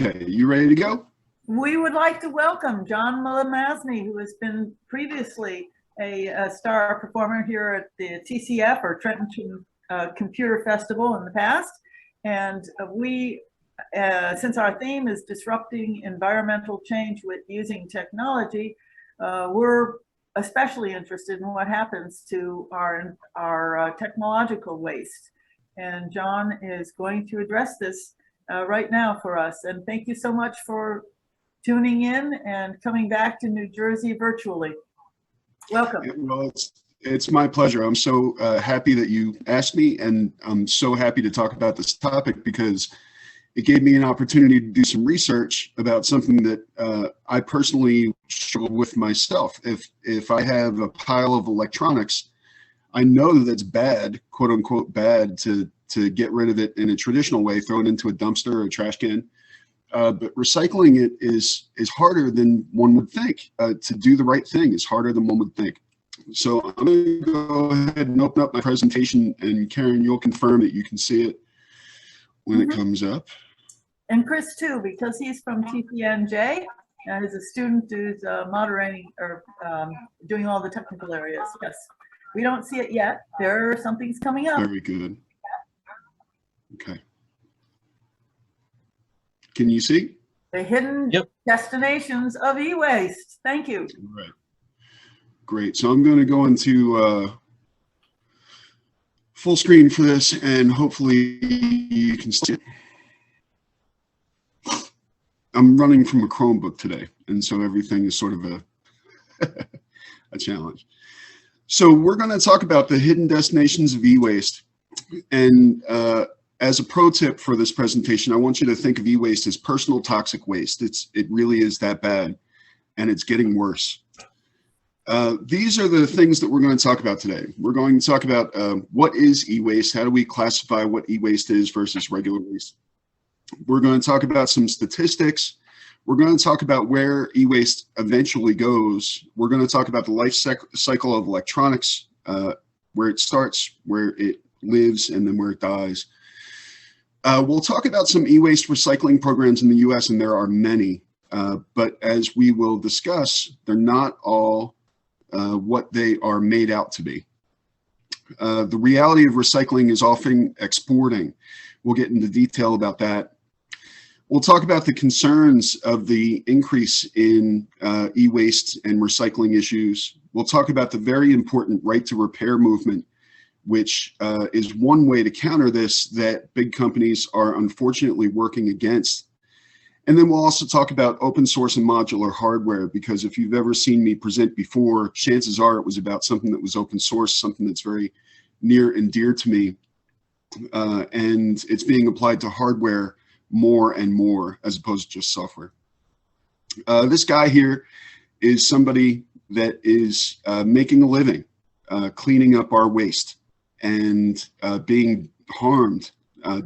Okay, you ready to go? We would like to welcome John LeMasney, who has been previously a star performer here at the TCF or Trenton Computer Festival in the past. And since our theme is disrupting environmental change with using technology, we're especially interested in what happens to our technological waste. And John is going to address this right now for us. And thank you so much for tuning in and coming back to New Jersey virtually. Welcome. Well, it's my pleasure. I'm so happy that you asked me, and I'm so happy to talk about this topic because it gave me an opportunity to do some research about something that I personally struggle with myself. If I have a pile of electronics, I know that it's bad, quote unquote bad, to get rid of it in a traditional way, throw it into a dumpster or a trash can. But recycling it is harder than one would think. To do the right thing is harder than one would think. So I'm going to go ahead and open up my presentation, and Karen, you'll confirm that you can see it when it comes up. And Chris too, because he's from TCNJ and is a student who's moderating or doing all the technical areas. Yes, we don't see it yet. Something's coming up. Very good. Okay. Can you see? The hidden destinations of e-waste. Thank you. All right. Great. So I'm going to go into full screen for this, and hopefully you can see it. I'm running from a Chromebook today, and so everything is sort of a challenge. So we're going to talk about the hidden destinations of e-waste. And as a pro tip for this presentation, I want you to think of e-waste as personal toxic waste. It really is that bad, and it's getting worse. These are the things that we're going to talk about today. We're going to talk about what is e-waste, how do we classify what e-waste is versus regular waste. We're going to talk about some statistics. We're going to talk about where e-waste eventually goes. We're going to talk about the life cycle of electronics, where it starts, where it lives, and then where it dies. We'll talk about some e-waste recycling programs in the US, and there are many, but as we will discuss, they're not all what they are made out to be. The reality of recycling is often exporting. We'll get into detail about that. We'll talk about the concerns of the increase in e-waste and recycling issues. We'll talk about the very important right to repair movement, which is one way to counter this that big companies are unfortunately working against. And then we'll also talk about open source and modular hardware, because if you've ever seen me present before, chances are it was about something that was open source, something that's very near and dear to me. And it's being applied to hardware more and more as opposed to just software. This guy here is somebody that is making a living cleaning up our waste and being harmed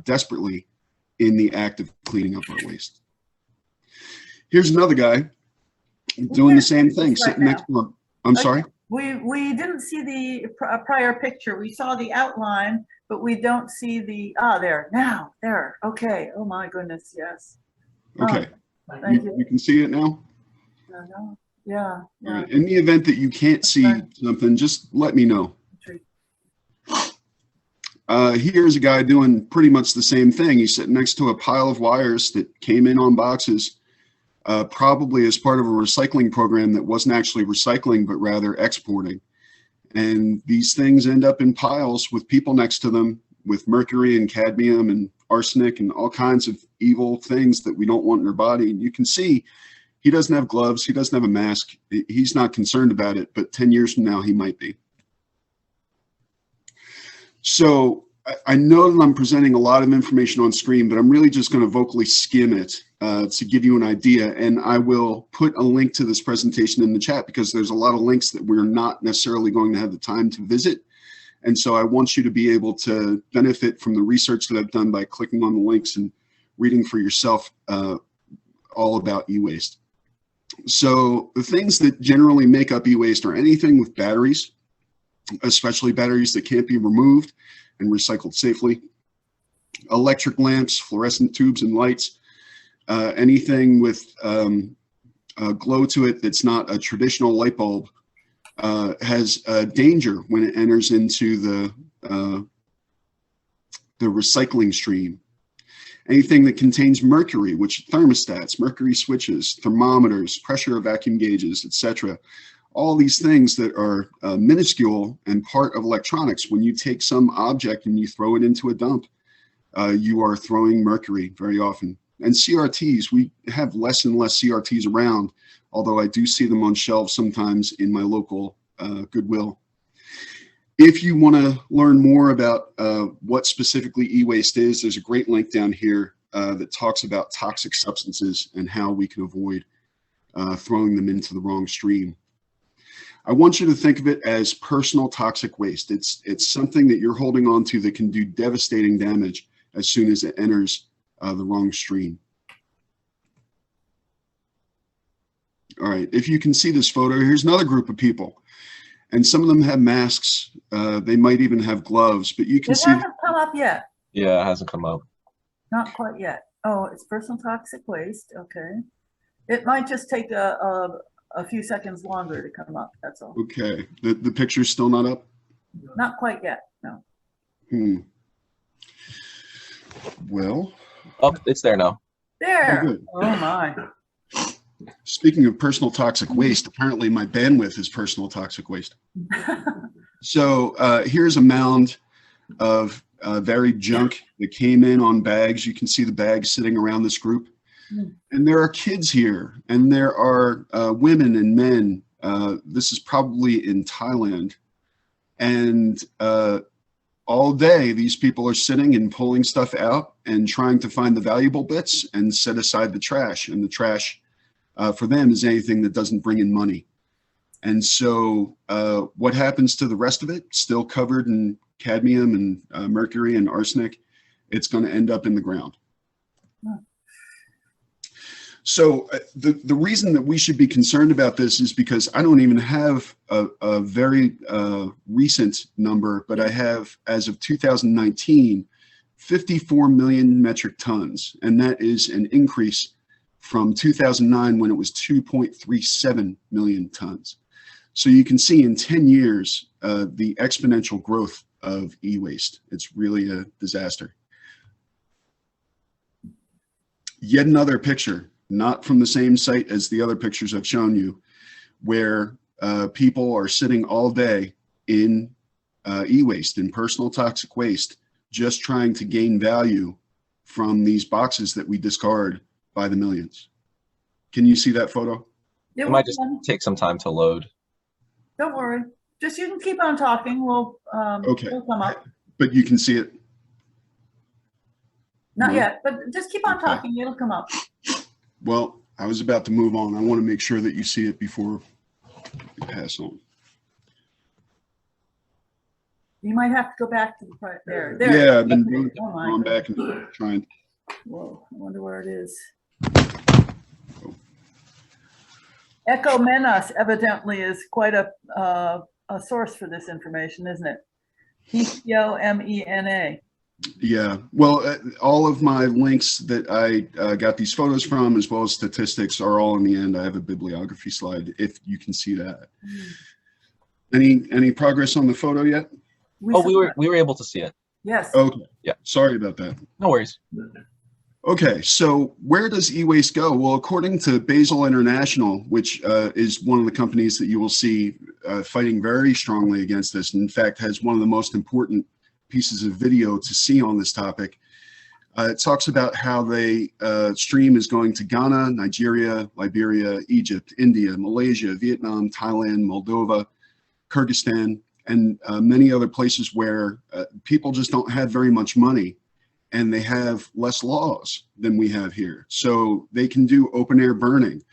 desperately in the act of cleaning up our waste. Here's another guy doing the same thing, sitting next to him. I'm sorry? We didn't see the prior picture. We saw the outline, but we don't see the, there. Okay. Oh my goodness, yes. Okay. You can see it now? No. Yeah. Right. In the event that you can't see something, just let me know. Here's a guy doing pretty much the same thing. He's sitting next to a pile of wires that came in on boxes, probably as part of a recycling program that wasn't actually recycling, but rather exporting. And these things end up in piles with people next to them with mercury and cadmium and arsenic and all kinds of evil things that we don't want in our body. And you can see he doesn't have gloves. He doesn't have a mask. He's not concerned about it, but 10 years from now, he might be. So I know that I'm presenting a lot of information on screen, but I'm really just going to vocally skim it to give you an idea. And I will put a link to this presentation in the chat because there's a lot of links that we're not necessarily going to have the time to visit. And so I want you to be able to benefit from the research that I've done by clicking on the links and reading for yourself all about e-waste. So the things that generally make up e-waste are anything with batteries, especially batteries that can't be removed and recycled safely, electric lamps, fluorescent tubes and lights, anything with a glow to it that's not a traditional light bulb has danger when it enters into the recycling stream. Anything that contains mercury, which thermostats, mercury switches, thermometers, pressure vacuum gauges, etc. All these things that are minuscule and part of electronics, when you take some object and you throw it into a dump, you are throwing mercury very often. And CRTs, we have less and less CRTs around, although I do see them on shelves sometimes in my local Goodwill. If you want to learn more about what specifically e-waste is, there's a great link down here that talks about toxic substances and how we can avoid throwing them into the wrong stream. I want you to think of it as personal toxic waste. It's something that you're holding on to that can do devastating damage as soon as it enters the wrong stream. All right, if you can see this photo, here's another group of people. And some of them have masks. They might even have gloves, but you can see. It hasn't come up yet. Yeah, it hasn't come up. Not quite yet. Oh, it's personal toxic waste. Okay. It might just take a few seconds longer to come up. That's all. Okay. The picture's still not up? Not quite yet. No. Well. Oh, it's there now. There. Oh my. Speaking of personal toxic waste, apparently my bandwidth is personal toxic waste. So here's a mound of varied junk that came in on bags. You can see the bags sitting around this group. And there are kids here, and there are women and men. This is probably in Thailand. And all day, these people are sitting and pulling stuff out and trying to find the valuable bits and set aside the trash. And the trash for them is anything that doesn't bring in money. And so what happens to the rest of it, still covered in cadmium and mercury and arsenic, it's going to end up in the ground. So the reason that we should be concerned about this is because I don't even have a very recent number, but I have, as of 2019, 54 million metric tons. And that is an increase from 2009 when it was 2.37 million tons. So you can see in 10 years, the exponential growth of e-waste. It's really a disaster. Yet another picture, not from the same site as the other pictures I've shown you, where people are sitting all day in e-waste, in personal toxic waste, just trying to gain value from these boxes that we discard by the millions. Can you see that photo? It might just take some time to load. Don't worry. Just you can keep on talking. We'll okay. We'll come up. But you can see it? Not yet, but just keep on talking. It'll come up. Well, I was about to move on. I want to make sure that you see it before we pass on. You might have to go back to the part there. Yeah, I've been going back and trying. Whoa, I wonder where it is. Echo Menos evidently is quite a source for this information, isn't it? TCO-MENA. Yeah, well, all of my links that I got these photos from, as well as statistics, are all in the end. I have a bibliography slide, if you can see that. Any progress on the photo yet? We were able to see it. Yes. Okay. Yeah. Sorry about that. No worries. Okay, so where does e-waste go? Well, according to Basel International, which is one of the companies that you will see fighting very strongly against this, and in fact has one of the most important pieces of video to see on this topic, it talks about how the stream is going to Ghana, Nigeria, Liberia, Egypt, India, Malaysia, Vietnam, Thailand, Moldova, Kyrgyzstan, and many other places where people just don't have very much money, and they have less laws than we have here. So they can do open air burning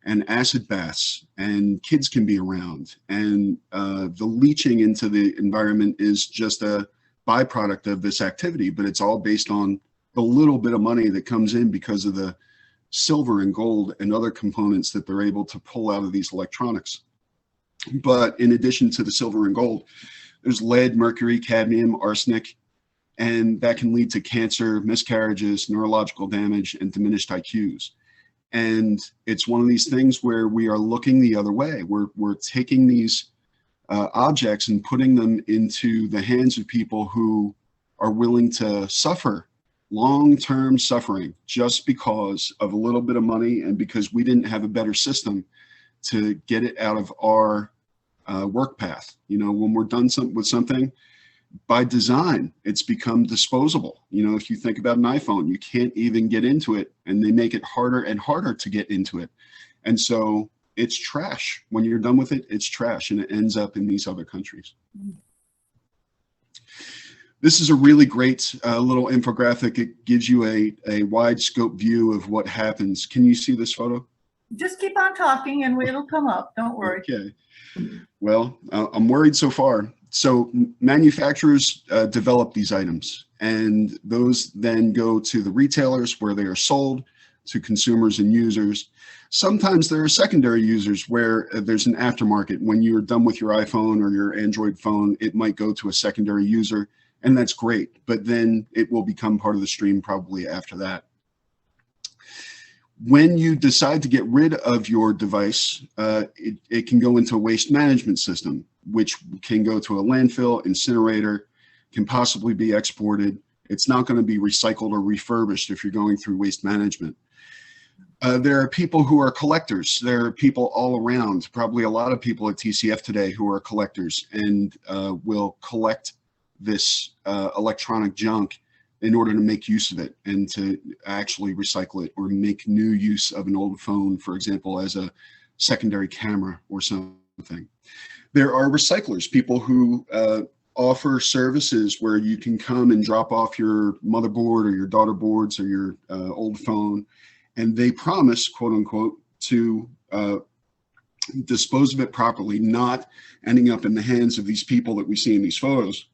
and acid baths, and kids can be around. And the leaching into the environment is just a byproduct of this activity, but it's all based on the little bit of money that comes in because of the silver and gold and other components that they're able to pull out of these electronics. But in addition to the silver and gold, there's lead, mercury, cadmium, arsenic, and that can lead to cancer, miscarriages, neurological damage, and diminished IQs. And it's one of these things where we are looking the other way. We're taking these objects and putting them into the hands of people who are willing to suffer long-term suffering just because of a little bit of money and because we didn't have a better system to get it out of our work path. You know, when we're done with something, by design, it's become disposable. You know, if you think about an iPhone, you can't even get into it, and they make it harder and harder to get into it. And so it's trash. When you're done with it, it's trash, and it ends up in these other countries. This is a really great little infographic. It gives you a wide scope view of what happens. Can you see this photo? Just keep on talking and it'll come up. Don't worry. Okay. Well, I'm worried so far. So manufacturers develop these items, and those then go to the retailers where they are sold to consumers and users. Sometimes there are secondary users where there's an aftermarket. When you're done with your iPhone or your Android phone, it might go to a secondary user, and that's great. But then it will become part of the stream probably after that. When you decide to get rid of your device, it can go into a waste management system, which can go to a landfill, incinerator, can possibly be exported. It's not going to be recycled or refurbished if you're going through waste management. There are people who are collectors. There are people all around, probably a lot of people at TCF today who are collectors and will collect this electronic junk in order to make use of it and to actually recycle it or make new use of an old phone, for example, as a secondary camera or something. There are recyclers, people who offer services where you can come and drop off your motherboard or your daughter boards or your old phone, and they promise, quote unquote, to dispose of it properly, not ending up in the hands of these people that we see in these photos,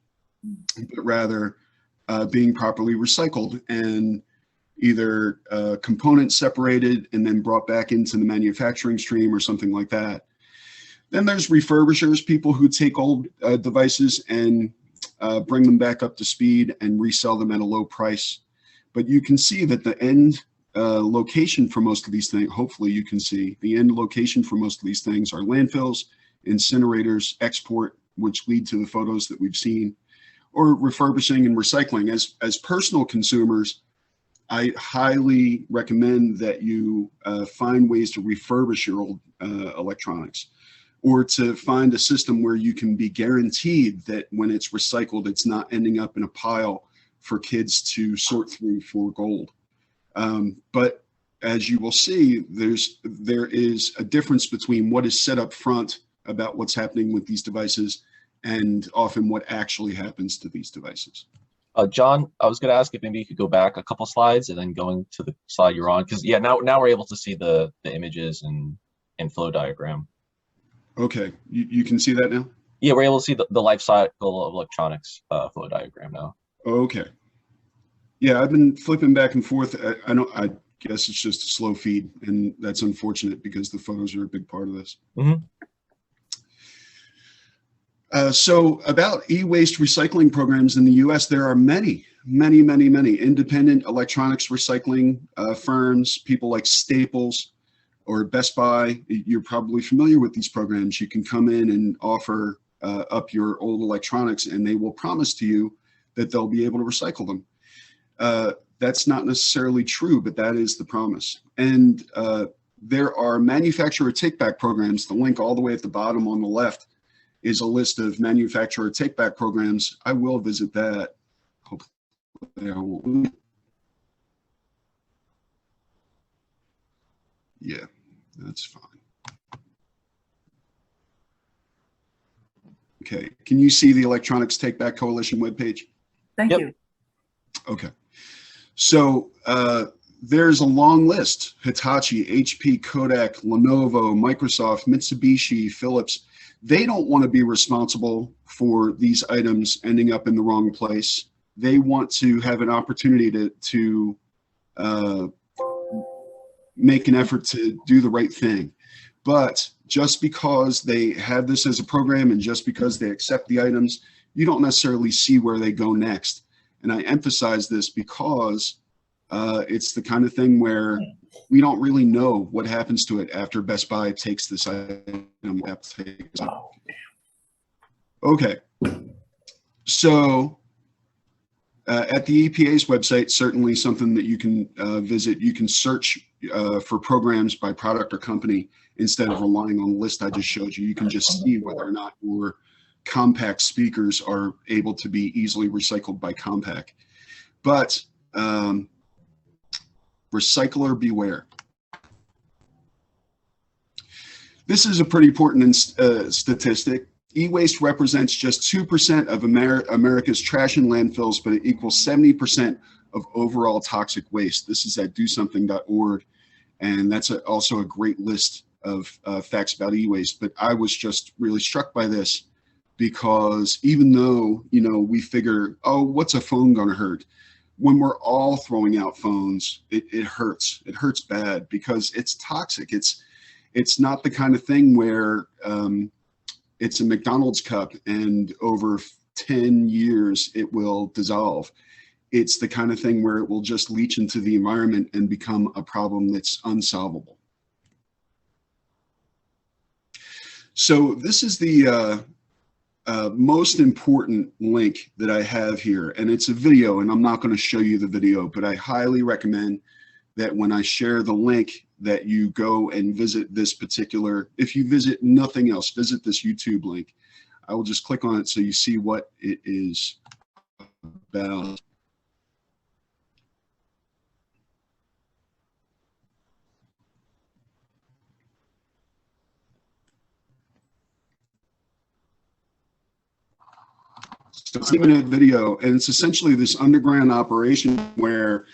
but rather being properly recycled and either components separated and then brought back into the manufacturing stream or something like that. Then there's refurbishers, people who take old devices and bring them back up to speed and resell them at a low price. But you can see that the end location for most of these things, hopefully you can see, the end location for most of these things are landfills, incinerators, export, which lead to the photos that we've seen, or refurbishing and recycling. As personal consumers, I highly recommend that you find ways to refurbish your old electronics, or to find a system where you can be guaranteed that when it's recycled, it's not ending up in a pile for kids to sort through for gold. But as you will see, there is a difference between what is said up front about what's happening with these devices and often what actually happens to these devices. John, I was going to ask if maybe you could go back a couple slides and then going to the slide you're on, because yeah, now we're able to see the images and flow diagram. Okay, you can see that now? Yeah, we're able to see the life cycle of electronics flow diagram now. Okay. Yeah, I've been flipping back and forth. I guess it's just a slow feed, and that's unfortunate because the photos are a big part of this. Mm-hmm. So about e-waste recycling programs in the US, there are many independent electronics recycling firms, people like Staples or Best Buy. You're probably familiar with these programs. You can come in and offer up your old electronics, and they will promise to you that they'll be able to recycle them. That's not necessarily true, but that is the promise. And there are manufacturer take-back programs. The link all the way at the bottom on the left is a list of manufacturer take-back programs. I will visit that. Hopefully I won't. Yeah, that's fine. Okay, can you see the Electronics Take-Back Coalition webpage? Thank you. Okay, so there's a long list: Hitachi, HP, Kodak, Lenovo, Microsoft, Mitsubishi, Philips. They don't want to be responsible for these items ending up in the wrong place. They want to have an opportunity to make an effort to do the right thing. But just because they have this as a program and just because they accept the items, you don't necessarily see where they go next. And I emphasize this because it's the kind of thing where we don't really know what happens to it after Best Buy takes this item. Okay, so at the EPA's website, certainly something that you can visit. You can search for programs by product or company instead of relying on the list I just showed you. You can just see whether or not your compact speakers are able to be easily recycled by Compact. But recycler beware. This is a pretty important statistic. E-waste represents just 2% of America's trash and landfills, but it equals 70% of overall toxic waste. This is at dosomething.org, and that's also a great list of facts about e-waste. But I was just really struck by this because even though, you know, we figure, oh, what's a phone gonna hurt? When we're all throwing out phones, it hurts. It hurts bad because it's toxic. It's not the kind of thing where it's a McDonald's cup and over 10 years it will dissolve. It's the kind of thing where it will just leach into the environment and become a problem that's unsolvable. So this is the most important link that I have here, and it's a video, and I'm not going to show you the video, but I highly recommend that when I share the link that you go and visit this particular, if you visit nothing else, visit this YouTube link. I will just click on it so you see what it is about. So it's a 2-minute video, and it's essentially this underground operation where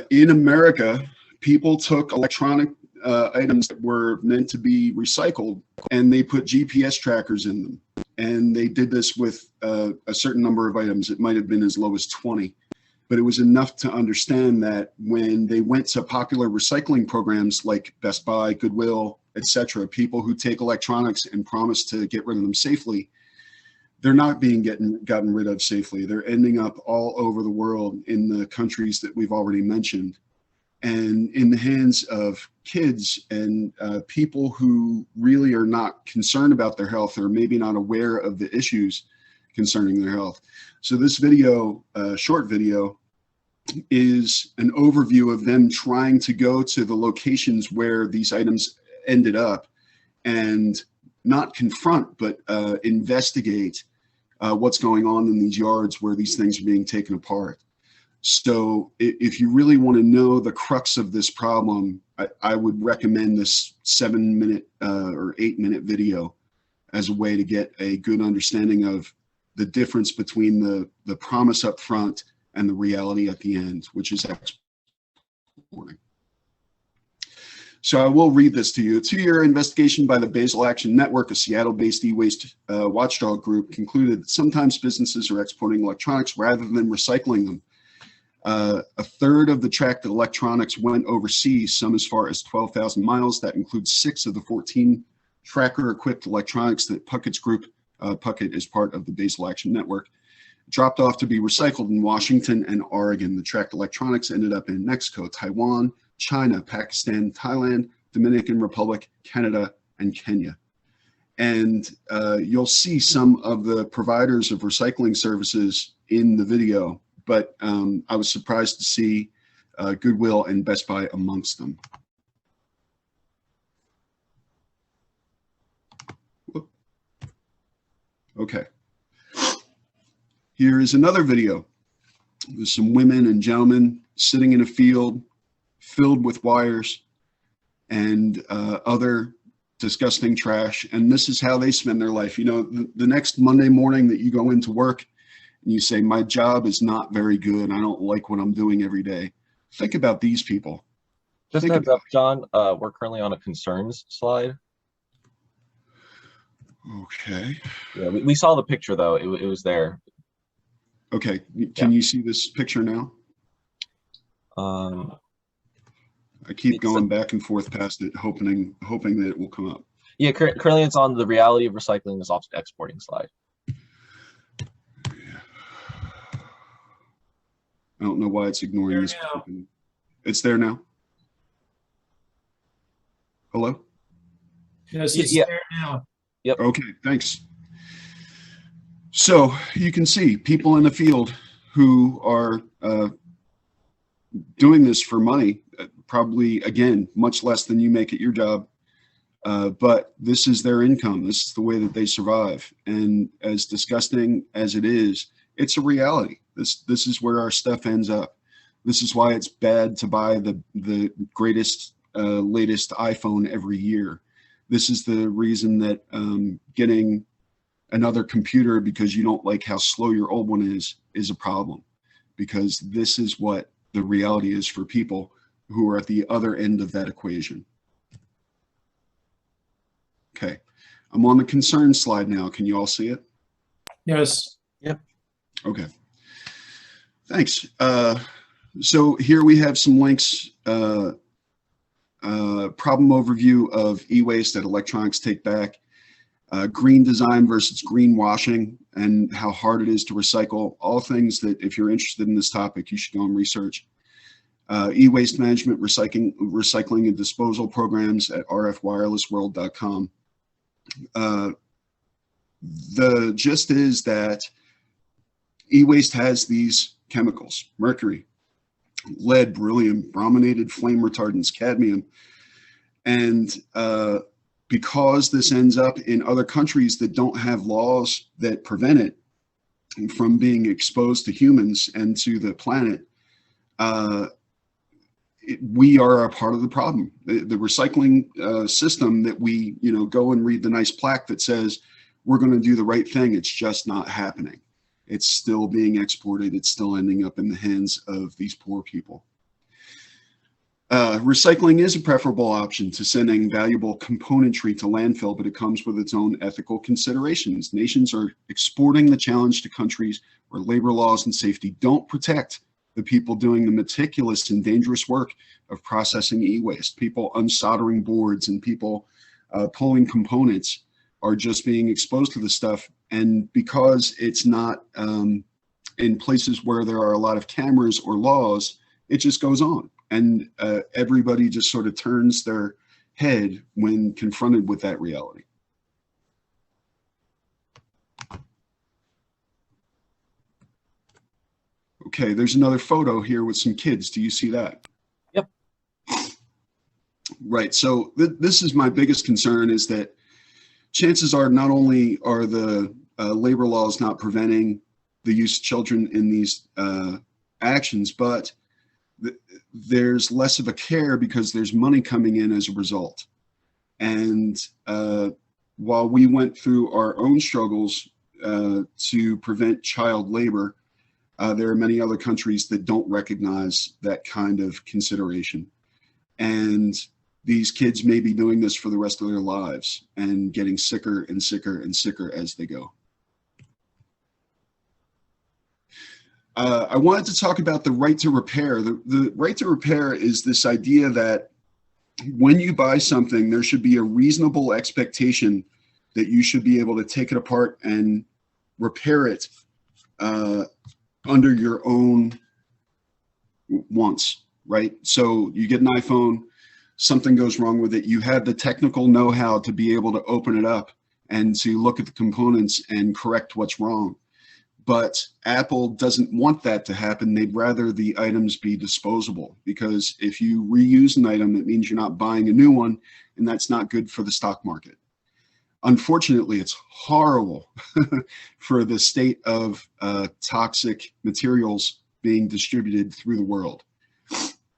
in America, people took electronic items that were meant to be recycled and they put GPS trackers in them. And they did this with a certain number of items. It might have been as low as 20, but it was enough to understand that when they went to popular recycling programs like Best Buy, Goodwill, etc., people who take electronics and promise to get rid of them safely, they're not being gotten rid of safely. They're ending up all over the world in the countries that we've already mentioned, and in the hands of kids and people who really are not concerned about their health or maybe not aware of the issues concerning their health. So this video, short video, is an overview of them trying to go to the locations where these items ended up and not confront, but investigate what's going on in these yards where these things are being taken apart. So if you really want to know the crux of this problem, I would recommend this 7-minute or 8-minute video as a way to get a good understanding of the difference between the promise up front and the reality at the end, which is exporting. So I will read this to you. A 2-year investigation by the Basel Action Network, a Seattle-based e-waste watchdog group, concluded that sometimes businesses are exporting electronics rather than recycling them. A third of the tracked electronics went overseas, some as far as 12,000 miles. That includes 6 of the 14 tracker-equipped electronics that Puckett's group, Puckett is part of the Basel Action Network, dropped off to be recycled in Washington and Oregon. The tracked electronics ended up in Mexico, Taiwan, China, Pakistan, Thailand, Dominican Republic, Canada, and Kenya. And you'll see some of the providers of recycling services in the video, but I was surprised to see Goodwill and Best Buy amongst them. Whoop. Okay. Here is another video. There's some women and gentlemen sitting in a field filled with wires and other disgusting trash. And this is how they spend their life. You know, the next Monday morning that you go into work and you say, my job is not very good. I don't like what I'm doing every day. Think about these people. Just a heads up, John, we're currently on a concerns slide. Okay. Yeah, we saw the picture though. It was there. Okay. Can you see this picture now? I keep going back and forth past it, hoping that it will come up. Yeah, currently it's on the reality of recycling is object exporting slide. I don't know why it's ignoring There this. now. It's there now. Hello? Yes, it's Yeah. there now. Okay, thanks. So you can see people in the field who are doing this for money, probably, again, much less than you make at your job. But this is their income. This is the way that they survive. And as disgusting as it is, it's a reality. This is where our stuff ends up. This is why it's bad to buy the greatest, latest iPhone every year. This is the reason that getting another computer because you don't like how slow your old one is a problem. Because this is what the reality is for people who are at the other end of that equation. Okay, I'm on the concern slide now. Can you all see it? Yes. Okay, thanks. So here we have some links, problem overview of e-waste that electronics take back, green design versus greenwashing, and how hard it is to recycle, all things that if you're interested in this topic, you should go and research. E-waste management, recycling and disposal programs at rfwirelessworld.com. The gist is that e-waste has these chemicals: mercury, lead, beryllium, brominated flame retardants, cadmium. And because this ends up in other countries that don't have laws that prevent it from being exposed to humans and to the planet, we are a part of the problem. The recycling system that we, go and read the nice plaque that says we're going to do the right thing, it's just not happening. It's still being exported. It's still ending up in the hands of these poor people. Recycling is a preferable option to sending valuable componentry to landfill, but it comes with its own ethical considerations. Nations are exporting the challenge to countries where labor laws and safety don't protect the people doing the meticulous and dangerous work of processing e-waste. People unsoldering boards and people pulling components are just being exposed to the stuff. And because it's not in places where there are a lot of cameras or laws, it just goes on. And everybody just sort of turns their head when confronted with that reality. Okay, there's another photo here with some kids. Do you see that? Yep. Right, so this is my biggest concern, is that chances are not only are the labor laws not preventing the use of children in these actions, but there's less of a care because there's money coming in as a result. And while we went through our own struggles to prevent child labor, there are many other countries that don't recognize that kind of consideration. And these kids may be doing this for the rest of their lives and getting sicker and sicker and sicker as they go. I wanted to talk about the right to repair. The right to repair is this idea that when you buy something, there should be a reasonable expectation that you should be able to take it apart and repair it under your own wants, right? So you get an iPhone, something goes wrong with it. You have the technical know-how to be able to open it up and to look at the components and correct what's wrong. But Apple doesn't want that to happen. They'd rather the items be disposable, because if you reuse an item, it means you're not buying a new one, and that's not good for the stock market. Unfortunately, it's horrible for the state of toxic materials being distributed through the world.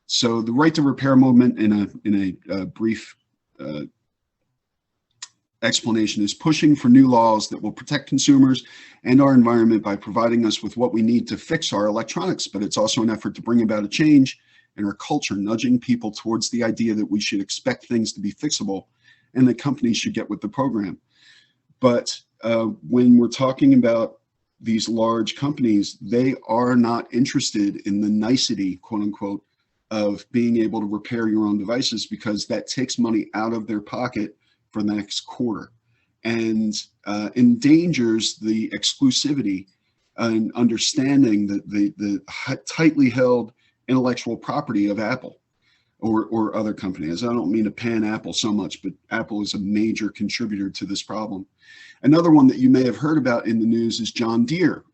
So the right to repair movement, in a brief explanation, is pushing for new laws that will protect consumers and our environment by providing us with what we need to fix our electronics. But it's also an effort to bring about a change in our culture, nudging people towards the idea that we should expect things to be fixable and that companies should get with the program. But when we're talking about these large companies, they are not interested in the nicety, quote unquote, of being able to repair your own devices, because that takes money out of their pocket for the next quarter and endangers the exclusivity an understanding that the tightly held intellectual property of Apple or other companies. I don't mean to pan Apple so much, but Apple is a major contributor to this problem. Another one that you may have heard about in the news is John Deere.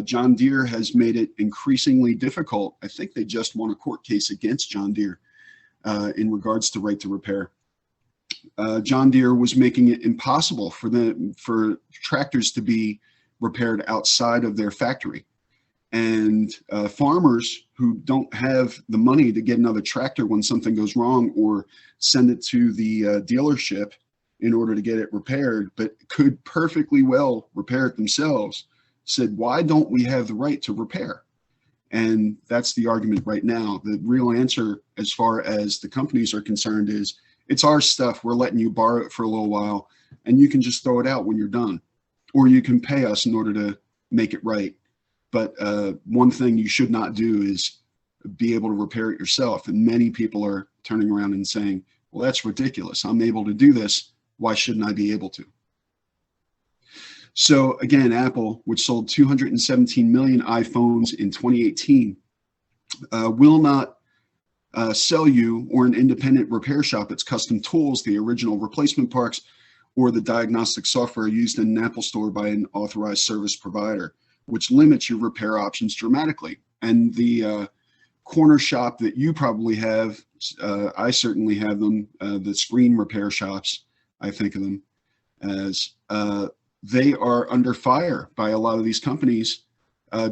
John Deere has made it increasingly difficult. I think they just won a court case against John Deere in regards to right to repair. John Deere was making it impossible for tractors to be repaired outside of their factory. And farmers who don't have the money to get another tractor when something goes wrong or send it to the dealership in order to get it repaired, but could perfectly well repair it themselves, said, why don't we have the right to repair? And that's the argument right now. The real answer, as far as the companies are concerned, is it's our stuff. We're letting you borrow it for a little while, and you can just throw it out when you're done, or you can pay us in order to make it right. But one thing you should not do is be able to repair it yourself. And many people are turning around and saying, well, that's ridiculous. I'm able to do this. Why shouldn't I be able to? So again, Apple, which sold 217 million iPhones in 2018, will not sell you or an independent repair shop its custom tools, the original replacement parts, or the diagnostic software used in an Apple store by an authorized service provider, which limits your repair options dramatically. And the corner shop that you probably have, I certainly have them, the screen repair shops, I think of them as, they are under fire by a lot of these companies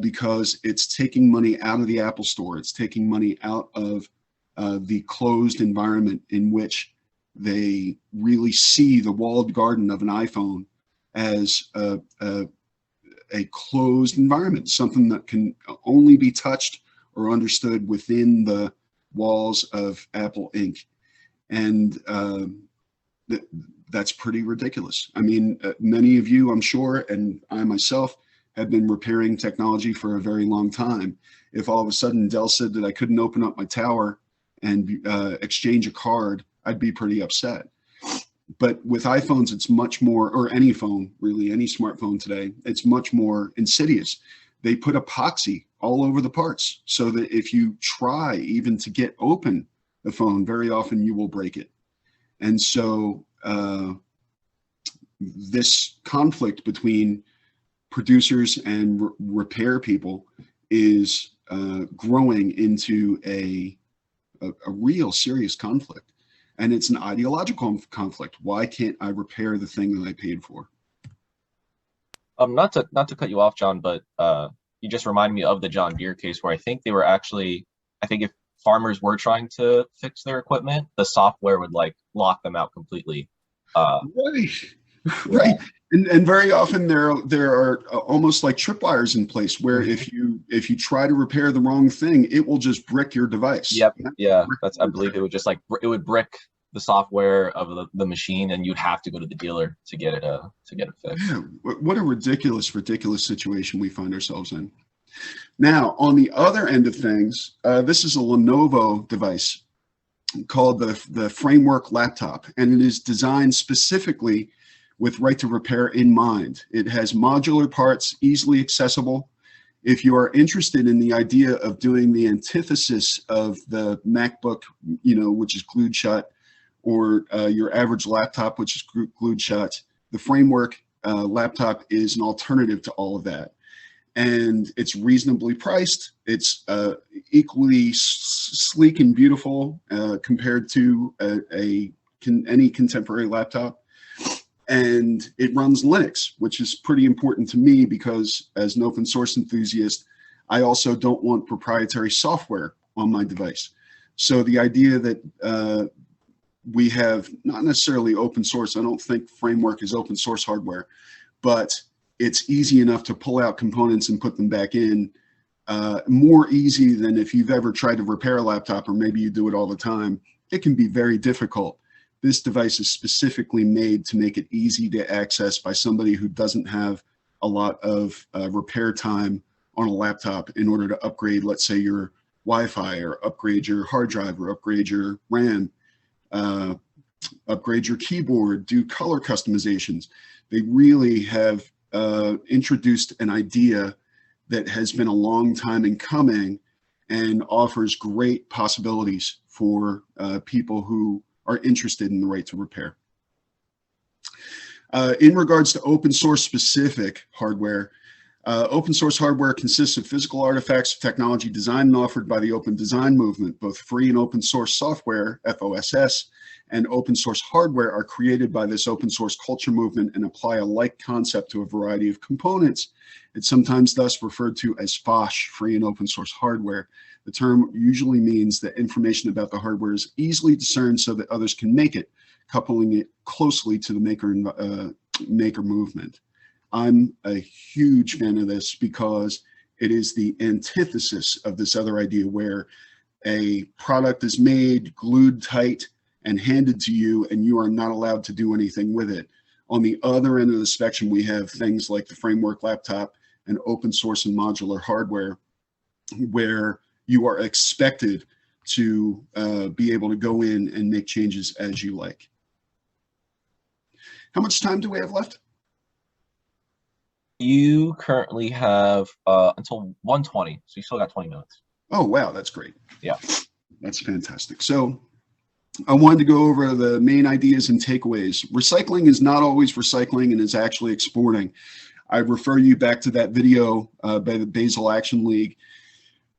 because it's taking money out of the Apple store. It's taking money out of the closed environment in which they really see the walled garden of an iPhone as a closed environment, something that can only be touched or understood within the walls of Apple Inc. And that's pretty ridiculous. I mean, many of you, I'm sure, and I myself, have been repairing technology for a very long time. If all of a sudden Dell said that I couldn't open up my tower and exchange a card, I'd be pretty upset. But with iPhones, it's much more, or any phone, really, any smartphone today, it's much more insidious. They put epoxy all over the parts so that if you try even to get open the phone, very often you will break it. And so this conflict between producers and repair people is growing into a real serious conflict. And it's an ideological conflict. Why can't I repair the thing that I paid for? Not to cut you off, John, but you just reminded me of the John Deere case where I think they were actually, I think if farmers were trying to fix their equipment, the software would like lock them out completely. Right, right. And very often there are almost like tripwires in place where if you try to repair the wrong thing, it will just brick your device. Yep. Yeah. That's, I believe it would just like, it would brick the software of the machine, and you'd have to go to the dealer to get it fixed. Yeah, what a ridiculous situation we find ourselves in. Now, on the other end of things, this is a Lenovo device called the Framework laptop, and it is designed specifically with right to repair in mind. It has modular parts, easily accessible. If you are interested in the idea of doing the antithesis of the MacBook, which is glued shut, or your average laptop, which is glued shut, the Framework laptop is an alternative to all of that. And it's reasonably priced. It's equally sleek and beautiful compared to any contemporary laptop. And it runs Linux, which is pretty important to me because as an open source enthusiast, I also don't want proprietary software on my device. So the idea that we have not necessarily open source, I don't think Framework is open source hardware, but it's easy enough to pull out components and put them back in, more easy than if you've ever tried to repair a laptop, or maybe you do it all the time. It can be very difficult. This device is specifically made to make it easy to access by somebody who doesn't have a lot of repair time on a laptop in order to upgrade, let's say, your Wi-Fi, or upgrade your hard drive, or upgrade your RAM, upgrade your keyboard, do color customizations. They really have introduced an idea that has been a long time in coming and offers great possibilities for people who are interested in the right to repair. In regards to open source specific hardware, open source hardware consists of physical artifacts of technology designed and offered by the open design movement. Both free and open source software, FOSS, and open source hardware are created by this open source culture movement and apply a like concept to a variety of components. It's sometimes thus referred to as FOSH, free and open source hardware. The term usually means that information about the hardware is easily discerned so that others can make it, coupling it closely to the maker movement. I'm a huge fan of this because it is the antithesis of this other idea where a product is made, glued tight, and handed to you, and you are not allowed to do anything with it. On the other end of the spectrum, we have things like the framework laptop and open source and modular hardware, where you are expected to be able to go in and make changes as you like. How much time do we have left? You currently have until 1:20, so you still got 20 minutes. Oh, wow, that's great. Yeah. That's fantastic. So I wanted to go over the main ideas and takeaways. Recycling is not always recycling and is actually exporting. I refer you back to that video by the Basel Action League,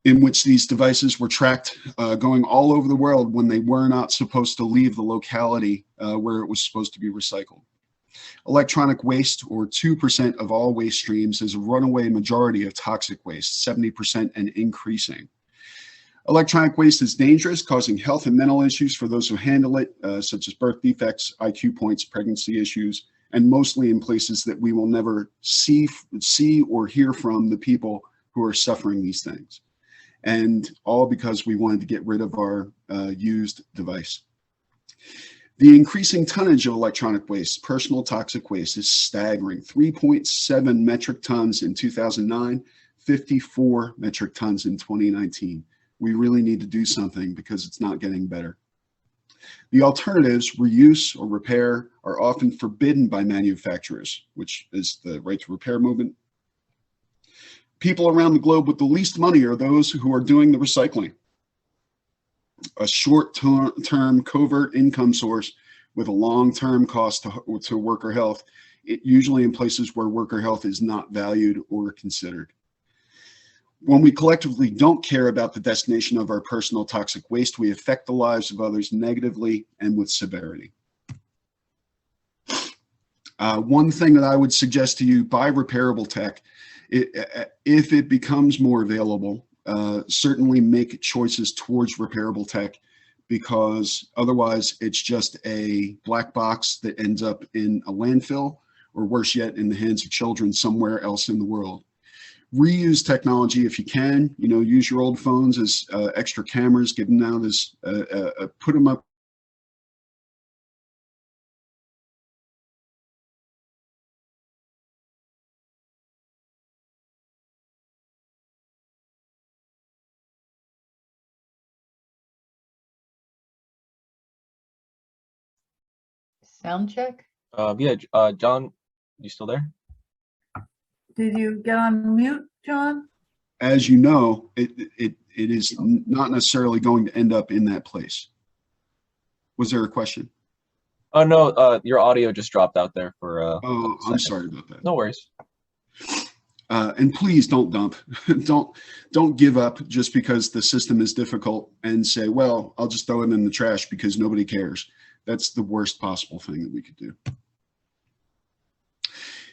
in which these devices were tracked going all over the world when they were not supposed to leave the locality where it was supposed to be recycled. Electronic waste, or 2% of all waste streams, is a runaway majority of toxic waste, 70% and increasing. Electronic waste is dangerous, causing health and mental issues for those who handle it, such as birth defects, IQ points, pregnancy issues, and mostly in places that we will never see or hear from the people who are suffering these things. And all because we wanted to get rid of our used device. The increasing tonnage of electronic waste, personal toxic waste, is staggering. 3.7 metric tons in 2009, 54 metric tons in 2019. We really need to do something because it's not getting better. The alternatives, reuse or repair, are often forbidden by manufacturers, which is the right to repair movement. People around the globe with the least money are those who are doing the recycling. A short-term covert income source with a long-term cost to worker health, usually in places where worker health is not valued or considered. When we collectively don't care about the destination of our personal toxic waste, we affect the lives of others negatively and with severity. One thing that I would suggest to you, buy repairable tech. If it becomes more available, certainly make choices towards repairable tech, because otherwise it's just a black box that ends up in a landfill, or worse yet, in the hands of children somewhere else in the world. Reuse technology if you can. Use your old phones as extra cameras, give them out as put them up. Sound check? Yeah, John, you still there? Did you get on mute, John? As you know, it is not necessarily going to end up in that place. Was there a question? Oh no, your audio just dropped out there for Oh, I'm sorry about that. No worries. And please don't dump. don't give up just because the system is difficult and say, well, I'll just throw it in the trash because nobody cares. That's the worst possible thing that we could do.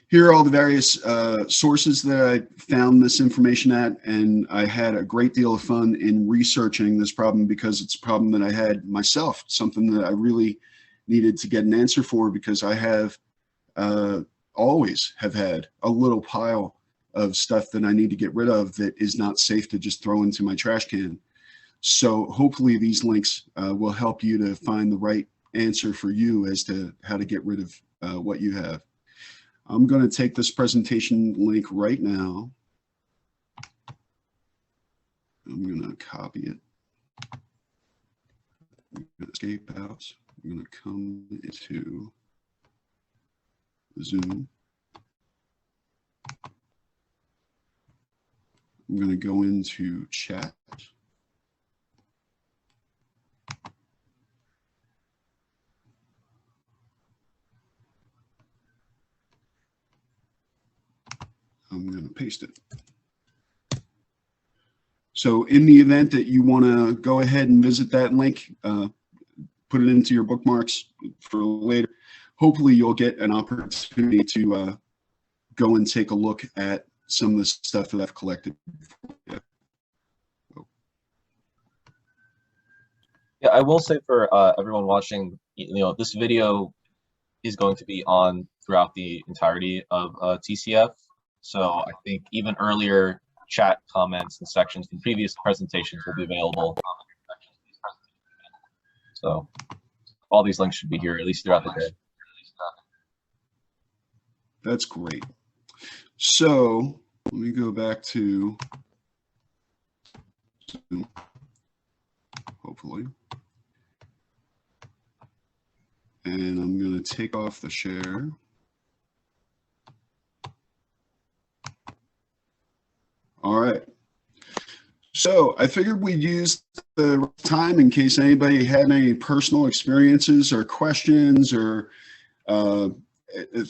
Here are all the various sources that I found this information at, and I had a great deal of fun in researching this problem because it's a problem that I had myself, something that I really needed to get an answer for, because I have always have had a little pile of stuff that I need to get rid of that is not safe to just throw into my trash can. So hopefully these links will help you to find the right answer for you as to how to get rid of what you have. I'm going to take this presentation link right now. I'm going to copy it. I'm going to escape out. I'm going to come into Zoom. I'm going to go into chat. I'm going to paste it. So in the event that you want to go ahead and visit that link, put it into your bookmarks for later. Hopefully you'll get an opportunity to go and take a look at some of the stuff that I've collected. Yeah, I will say for everyone watching, this video is going to be on throughout the entirety of TCF. So I think even earlier chat comments and sections from previous presentations will be available. So all these links should be here, at least throughout the day. That's great. So let me go back to Zoom, hopefully. And I'm going to take off the share. All right. So I figured we'd use the time in case anybody had any personal experiences or questions or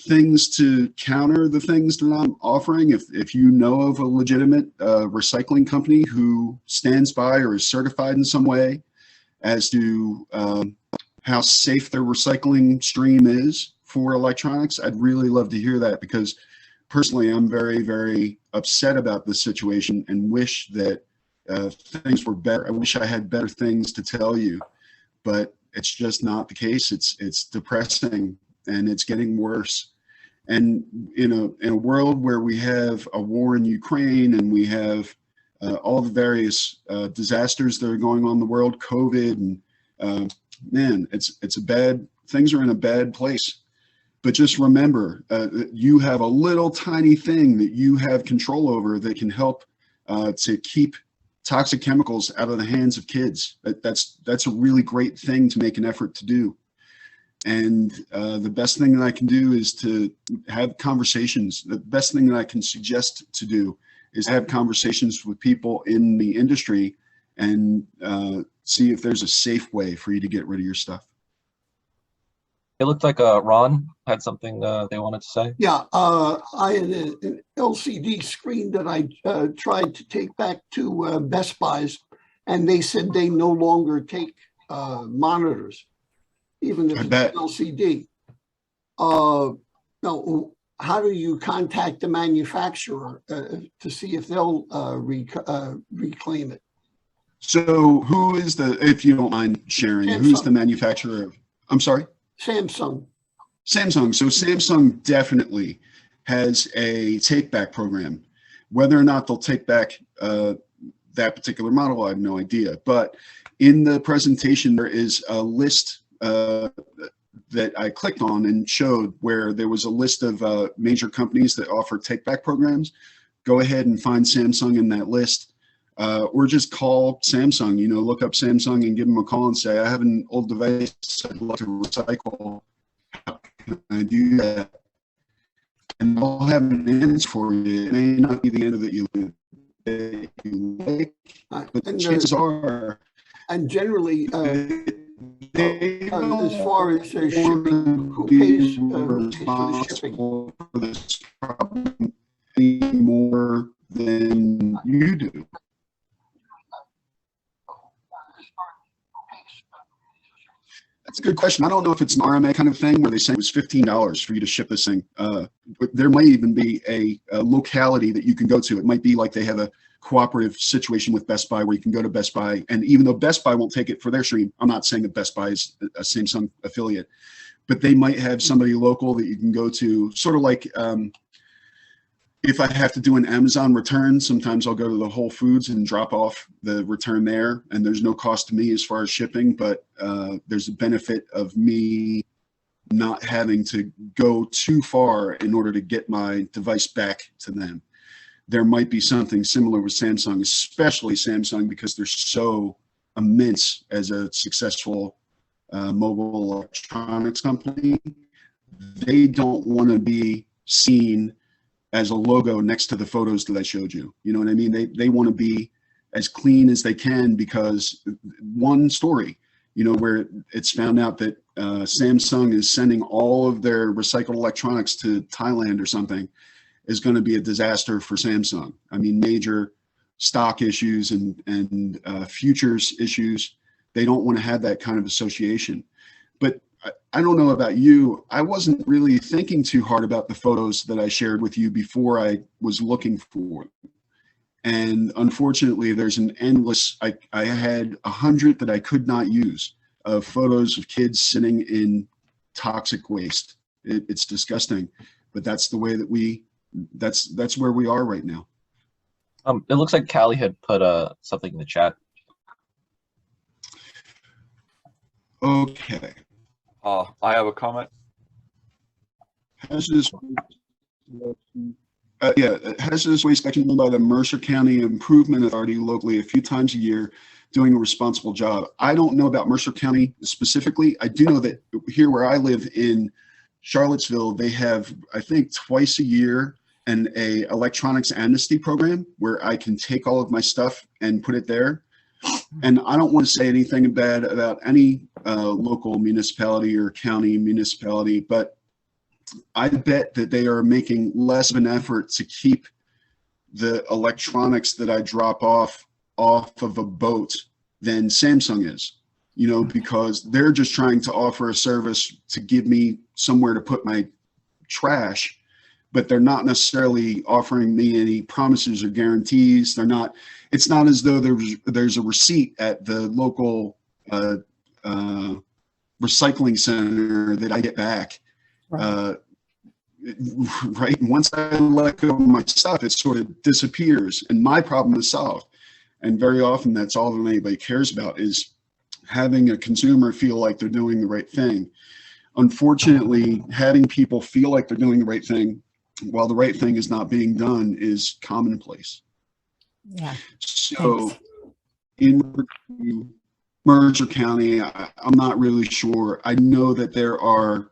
things to counter the things that I'm offering. If you know of a legitimate recycling company who stands by or is certified in some way as to how safe their recycling stream is for electronics, I'd really love to hear that, because personally I'm very, very upset about this situation and wish that things were better. I wish I had better things to tell you, but it's just not the case. It's depressing and it's getting worse. And in a world where we have a war in Ukraine and we have all the various disasters that are going on in the world, COVID, and man, things are in a bad place. But just remember, you have a little tiny thing that you have control over that can help to keep toxic chemicals out of the hands of kids. That's a really great thing to make an effort to do. And the best thing that I can do is to have conversations. The best thing that I can suggest to do is have conversations with people in the industry and see if there's a safe way for you to get rid of your stuff. It looked like Ron had something they wanted to say. Yeah, I had an LCD screen that I tried to take back to Best Buy's, and they said they no longer take monitors, even if it's LCD. Now, how do you contact the manufacturer to see if they'll reclaim it? So who is if you don't mind sharing, Samsung. Who's the manufacturer of, I'm sorry? Samsung. Samsung. So Samsung definitely has a take back program. Whether or not they'll take back that particular model, I have no idea. But in the presentation, there is a list that I clicked on and showed where there was a list of major companies that offer take back programs. Go ahead and find Samsung in that list. Or just call Samsung, look up Samsung and give them a call and say, I have an old device I'd like to recycle. How can I do that? And they'll have an answer for you. It may not be the answer that you like, but the chances are. And generally, they as far as shipping, who pays for the shipping? For this problem any more than you do. That's a good question. I don't know if it's an RMA kind of thing where they say it was $15 for you to ship this thing. There might even be a locality that you can go to. It might be like they have a cooperative situation with Best Buy where you can go to Best Buy, and even though Best Buy won't take it for their stream, I'm not saying that Best Buy is a Samsung affiliate, but they might have somebody local that you can go to, sort of like if I have to do an Amazon return, sometimes I'll go to the Whole Foods and drop off the return there, and there's no cost to me as far as shipping, but there's a benefit of me not having to go too far in order to get my device back to them. There might be something similar with Samsung, especially Samsung, because they're so immense as a successful mobile electronics company. They don't want to be seen as a logo next to the photos that I showed you. You know what I mean? They want to be as clean as they can, because one story, you know, where it's found out that Samsung is sending all of their recycled electronics to Thailand or something, is going to be a disaster for Samsung. I mean, major stock issues and futures issues. They don't want to have that kind of association. But I don't know about you. I wasn't really thinking too hard about the photos that I shared with you before I was looking for them. And unfortunately, there's an endless, I had 100 that I could not use, of photos of kids sitting in toxic waste. It's disgusting, but that's the way that that's where we are right now. It looks like Callie had put something in the chat. Okay. I have a comment. Hazardous waste collection done by the Mercer County Improvement Authority locally a few times a year, doing a responsible job. I don't know about Mercer County specifically. I do know that here where I live in Charlottesville, they have, I think, twice a year a electronics amnesty program where I can take all of my stuff and put it there. And I don't want to say anything bad about any local municipality or county municipality, but I bet that they are making less of an effort to keep the electronics that I drop off of a boat than Samsung is, you know, because they're just trying to offer a service to give me somewhere to put my trash, but they're not necessarily offering me any promises or guarantees. They're not, it's not as though there's a receipt at the local recycling center that I get back. Right. Once I let go of my stuff, it sort of disappears and my problem is solved. And very often that's all that anybody cares about, is having a consumer feel like they're doing the right thing. Unfortunately, having people feel like they're doing the right thing while the right thing is not being done is commonplace. Yeah. So in Mercer County, I'm not really sure. I know that there are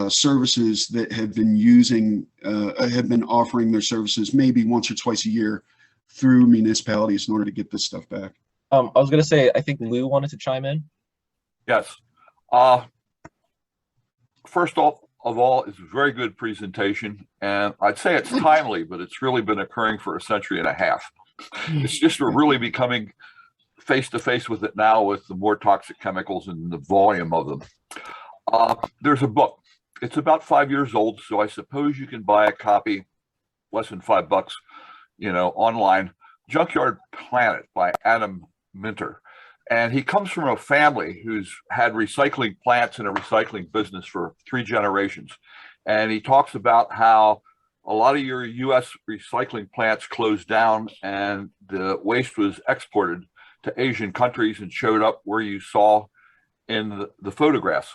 services that have been offering their services maybe once or twice a year through municipalities in order to get this stuff back. I was going to say, I think Lou wanted to chime in. Yes. First of all, it's a very good presentation, and I'd say it's timely, but it's really been occurring for a century and a half. It's just we're really becoming face to face with it now, with the more toxic chemicals and the volume of them. There's a book. It's about 5 years old, so I suppose you can buy a copy less than $5, you know, online. Junkyard Planet by Adam Minter. And he comes from a family who's had recycling plants and a recycling business for 3 generations. And he talks about how a lot of your US recycling plants closed down and the waste was exported to Asian countries and showed up where you saw in the photographs.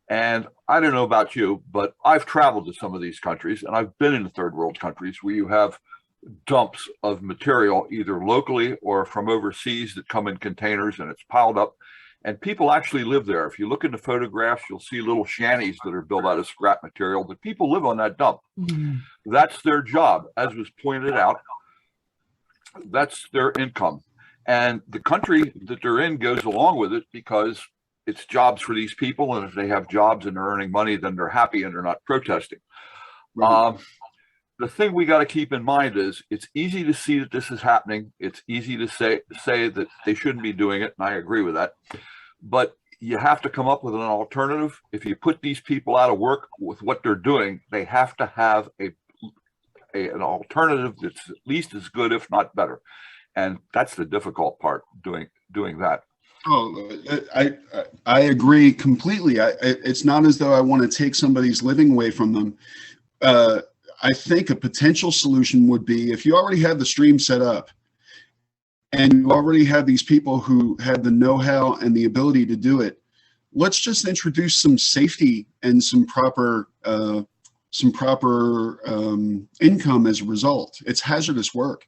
And I don't know about you, but I've traveled to some of these countries, and I've been in the third world countries where you have dumps of material either locally or from overseas that come in containers, and it's piled up, and people actually live there. If you look in the photographs, you'll see little shanties that are built out of scrap material, that people live on that dump. That's their job. As was pointed out, that's their income, and the country that they're in goes along with it because it's jobs for these people, and if they have jobs and they're earning money, then they're happy and they're not protesting. Right. The thing we got to keep in mind is it's easy to see that this is happening. It's easy to say that they shouldn't be doing it, and I agree with that. But you have to come up with an alternative. If you put these people out of work with what they're doing, they have to have an alternative that's at least as good, if not better. And that's the difficult part, doing that. Oh, I agree completely. It's not as though I want to take somebody's living away from them. I think a potential solution would be, if you already have the stream set up and you already have these people who have the know-how and the ability to do it, let's just introduce some safety and some proper income as a result. It's hazardous work.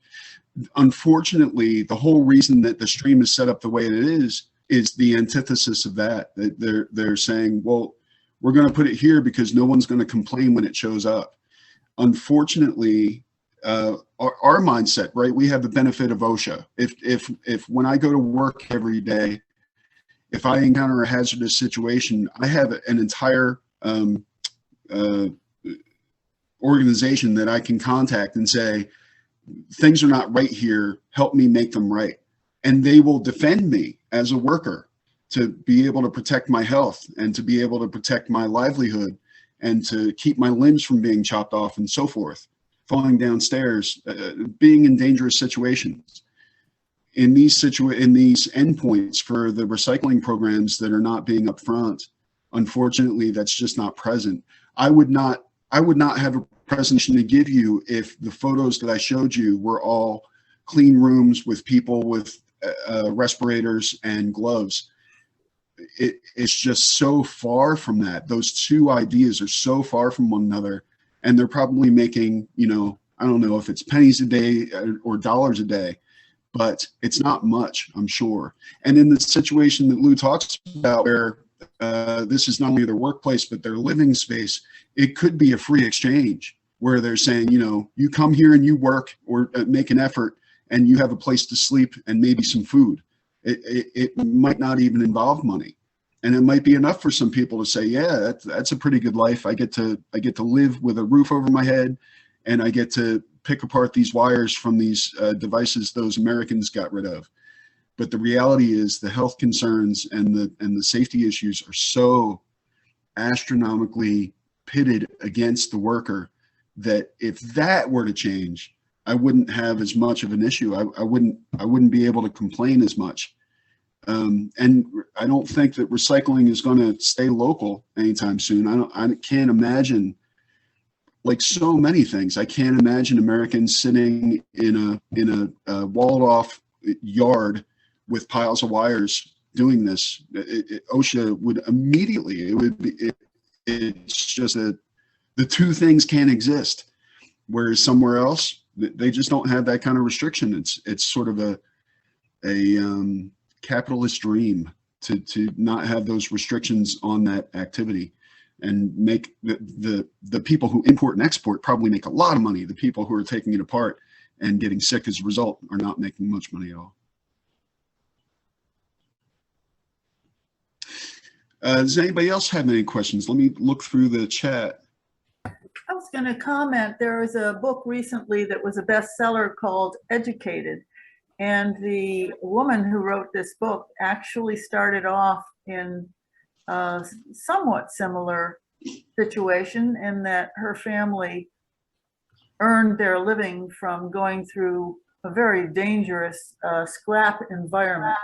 Unfortunately, the whole reason that the stream is set up the way it is the antithesis of that. They're saying, well, we're going to put it here because no one's going to complain when it shows up. unfortunately, our mindset, right? We have the benefit of OSHA. If when I go to work every day, if I encounter a hazardous situation, I have an entire organization that I can contact and say, things are not right here, help me make them right. And they will defend me as a worker to be able to protect my health and to be able to protect my livelihood and to keep my limbs from being chopped off and so forth, falling downstairs, being in dangerous situations. In these endpoints for the recycling programs that are not being upfront, unfortunately, that's just not present. I would not have a presentation to give you if the photos that I showed you were all clean rooms with people with respirators and gloves. It's just so far from that. Those two ideas are so far from one another, and they're probably making, you know, I don't know if it's pennies a day or dollars a day, but it's not much, I'm sure. And in the situation that Lou talks about, where this is not only their workplace, but their living space, it could be a free exchange where they're saying, you know, you come here and you work or make an effort and you have a place to sleep and maybe some food. It might not even involve money. And it might be enough for some people to say, yeah, that's a pretty good life. I get to live with a roof over my head, and I get to pick apart these wires from these devices those Americans got rid of. But the reality is the health concerns and the safety issues are so astronomically pitted against the worker that if that were to change, I wouldn't have as much of an issue. I wouldn't be able to complain as much. And I don't think that recycling is going to stay local anytime soon. I can't imagine, like so many things, I can't imagine Americans sitting in a walled off yard with piles of wires doing this. OSHA would immediately, it's just that the two things can't exist. Whereas somewhere else, they just don't have that kind of restriction. It's sort of a capitalist dream to not have those restrictions on that activity, and make the people who import and export probably make a lot of money. The people who are taking it apart and getting sick as a result are not making much money at all. Does anybody else have any questions? Let me look through the chat. I was going to comment, there was a book recently that was a bestseller called Educated. And the woman who wrote this book actually started off in a somewhat similar situation, in that her family earned their living from going through a very dangerous scrap environment.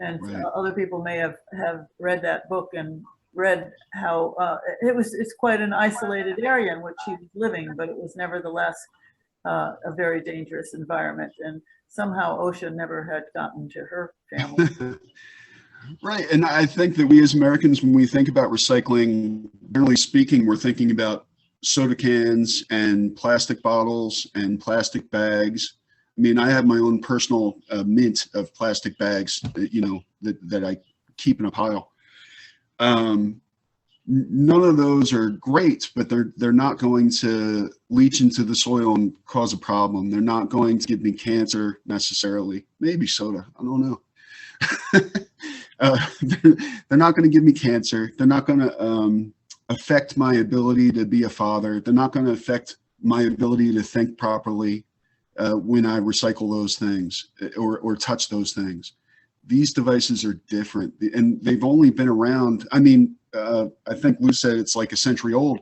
And Right. Other people may have read that book and read how it's quite an isolated area in which she was living, but it was nevertheless a very dangerous environment. And somehow OSHA never had gotten to her family. Right. And I think that we as Americans, when we think about recycling, generally speaking, we're thinking about soda cans and plastic bottles and plastic bags. I mean, I have my own personal mint of plastic bags, you know, that I keep in a pile. None of those are great, but they're not going to leach into the soil and cause a problem. They're not going to give me cancer necessarily. Maybe soda, I don't know. They're not going to give me cancer. They're not going to affect my ability to be a father. They're not going to affect my ability to think properly when I recycle those things or touch those things. These devices are different, and they've only been around. I mean, I think Lou said it's like a century old.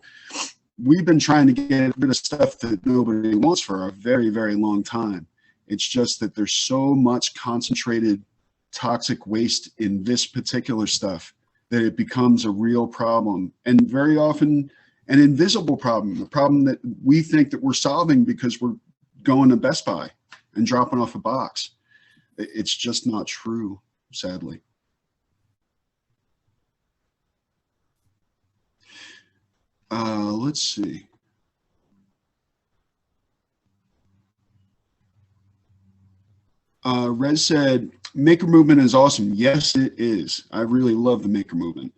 We've been trying to get rid of stuff that nobody wants for a very, very long time. It's just that there's so much concentrated toxic waste in this particular stuff that it becomes a real problem, and very often an invisible problem, a problem that we think that we're solving because we're going to Best Buy and dropping off a box. It's just not true, sadly. Let's see. Rez said, maker movement is awesome. Yes, it is. I really love the maker movement.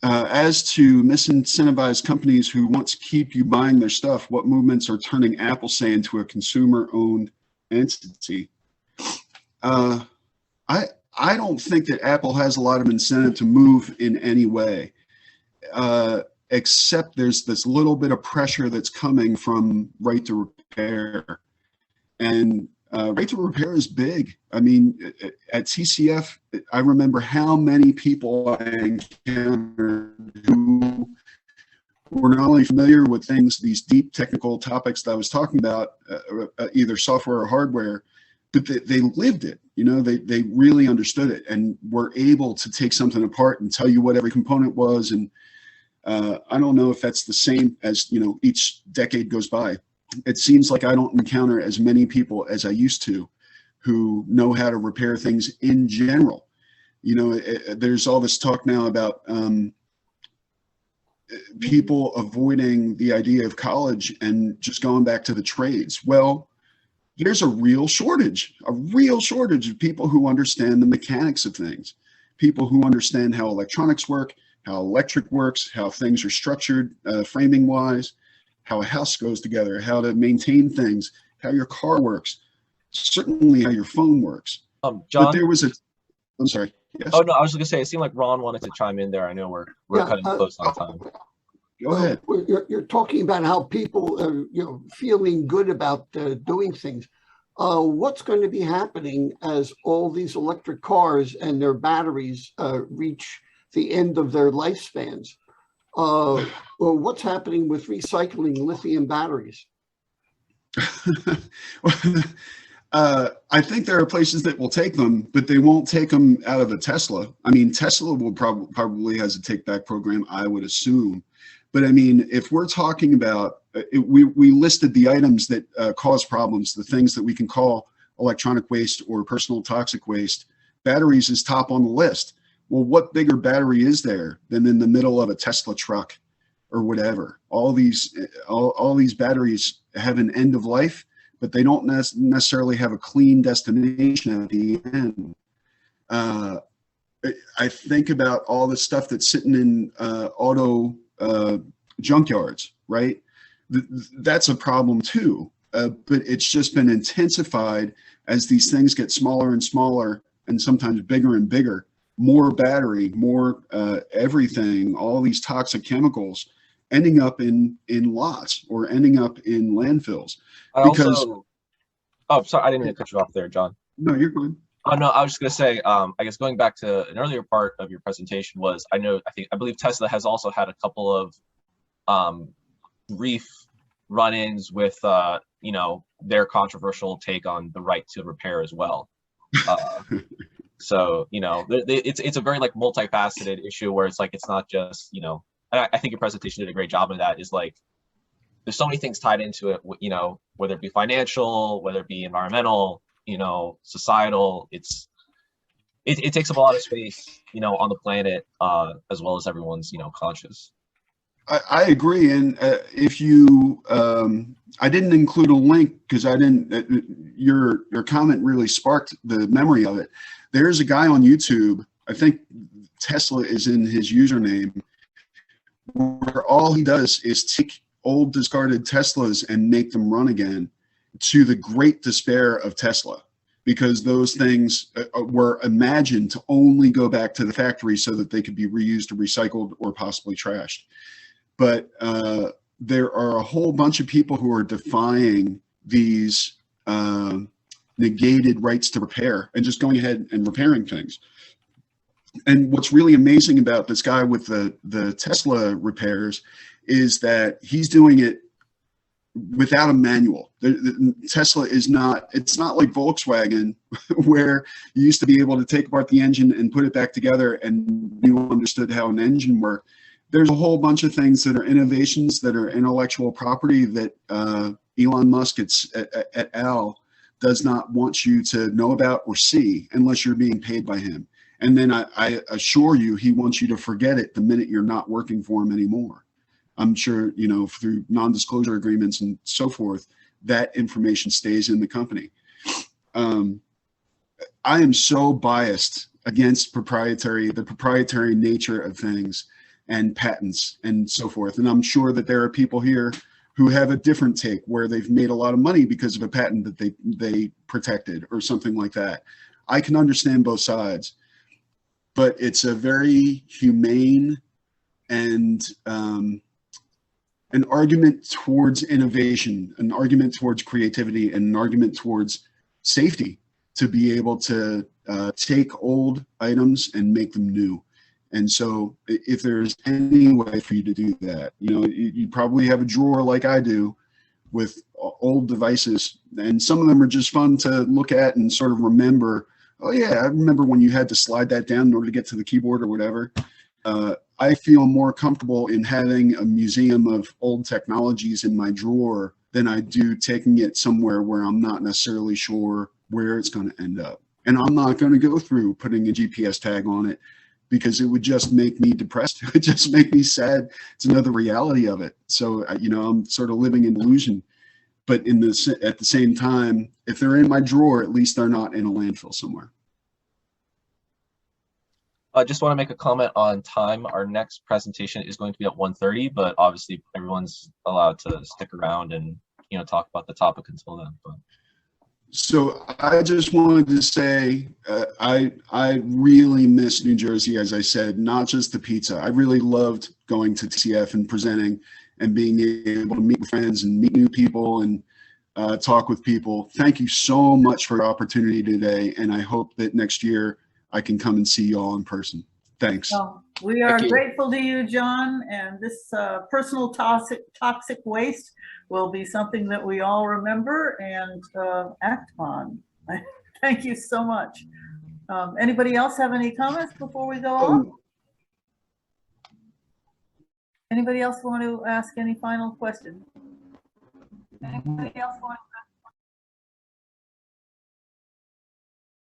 as to misincentivize companies who want to keep you buying their stuff, what movements are turning Apple, say, into a consumer-owned entity? I don't think that Apple has a lot of incentive to move in any way, except there's this little bit of pressure that's coming from right to repair. And right to repair is big. I mean, at TCF, I remember how many people I encountered who were not only familiar with things, these deep technical topics that I was talking about, either software or hardware, but they lived it. You know, they really understood it and were able to take something apart and tell you what every component was. And I don't know if that's the same as, you know, each decade goes by. It seems like I don't encounter as many people as I used to who know how to repair things in general. You know, there's all this talk now about people avoiding the idea of college and just going back to the trades. Well, there's a real shortage of people who understand the mechanics of things, people who understand how electronics work, how electric works, how things are structured framing wise, how a house goes together, how to maintain things, how your car works, certainly how your phone works. John? But there was I'm sorry. Yes? Oh, no, I was going to say, it seemed like Ron wanted to chime in there. I know we're Yeah, cutting close on time. Go ahead. You're talking about how people are, you know, feeling good about doing things. What's going to be happening as all these electric cars and their batteries reach the end of their lifespans? Well, what's happening with recycling lithium batteries? I think there are places that will take them, but they won't take them out of a Tesla. I mean, Tesla will probably has a take back program, I would assume. But I mean, if we're talking about, we listed the items that cause problems, the things that we can call electronic waste or personal toxic waste. Batteries is top on the list. Well, what bigger battery is there than in the middle of a Tesla truck or whatever? All these batteries have an end of life, but they don't necessarily have a clean destination at the end. I think about all the stuff that's sitting in auto junkyards, right? That's a problem too, but it's just been intensified as these things get smaller and smaller and sometimes bigger and bigger. More battery, more everything, all these toxic chemicals ending up in lots or ending up in landfills. Oh, sorry, I didn't mean to cut you off there, John. No, you're fine. Oh, no, I was just going to say, I guess going back to an earlier part of your presentation was, I believe Tesla has also had a couple of brief run-ins with, you know, their controversial take on the right to repair as well. So, you know, it's a very like multifaceted issue where it's like, it's not just, you know, I think your presentation did a great job of that, is like, there's so many things tied into it, you know, whether it be financial, whether it be environmental, you know, societal, it takes up a lot of space, you know, on the planet, as well as everyone's, you know, conscious. I agree. And if you, I didn't include a link because I didn't, your comment really sparked the memory of it. There's a guy on YouTube, I think Tesla is in his username, where all he does is take old discarded Teslas and make them run again, to the great despair of Tesla, because those things were imagined to only go back to the factory so that they could be reused or recycled or possibly trashed. But there are a whole bunch of people who are defying these negated rights to repair and just going ahead and repairing things. And what's really amazing about this guy with the Tesla repairs is that he's doing it without a manual. Tesla is not, it's not like Volkswagen where you used to be able to take apart the engine and put it back together and you understood how an engine worked. There's a whole bunch of things that are innovations that are intellectual property that Elon Musk et al. Does not want you to know about or see unless you're being paid by him. And then I assure you, he wants you to forget it the minute you're not working for him anymore. I'm sure, you know, through non-disclosure agreements and so forth, that information stays in the company. I am so biased against the proprietary nature of things. and patents and so forth. And I'm sure that there are people here who have a different take where they've made a lot of money because of a patent that they protected or something like that. I can understand both sides, but it's a very humane and an argument towards innovation, an argument towards creativity, and an argument towards safety to be able to take old items and make them new. And so if there's any way for you to do that, you know, you probably have a drawer like I do with old devices, and some of them are just fun to look at and sort of remember, oh yeah, I remember when you had to slide that down in order to get to the keyboard or whatever. I feel more comfortable in having a museum of old technologies in my drawer than I do taking it somewhere where I'm not necessarily sure where it's going to end up. And I'm not going to go through putting a GPS tag on it, because it would just make me depressed. It would just make me sad. It's another reality of it. So, you know, I'm sort of living in illusion. But at the same time, if they're in my drawer, at least they're not in a landfill somewhere. I just want to make a comment on time. Our next presentation is going to be at 1:30, but obviously everyone's allowed to stick around and, you know, talk about the topic until then. But. So I just wanted to say, I really miss New Jersey, as I said, not just the pizza. I really loved going to TCF and presenting and being able to meet with friends and meet new people and talk with people. Thank you so much for the opportunity today. And I hope that next year I can come and see you all in person. Thanks. Well, we are grateful to you, John, and this personal toxic waste will be something that we all remember and act on. Thank you so much. Anybody else have any comments before we go on? Anybody else want to ask any final questions? Anybody else want to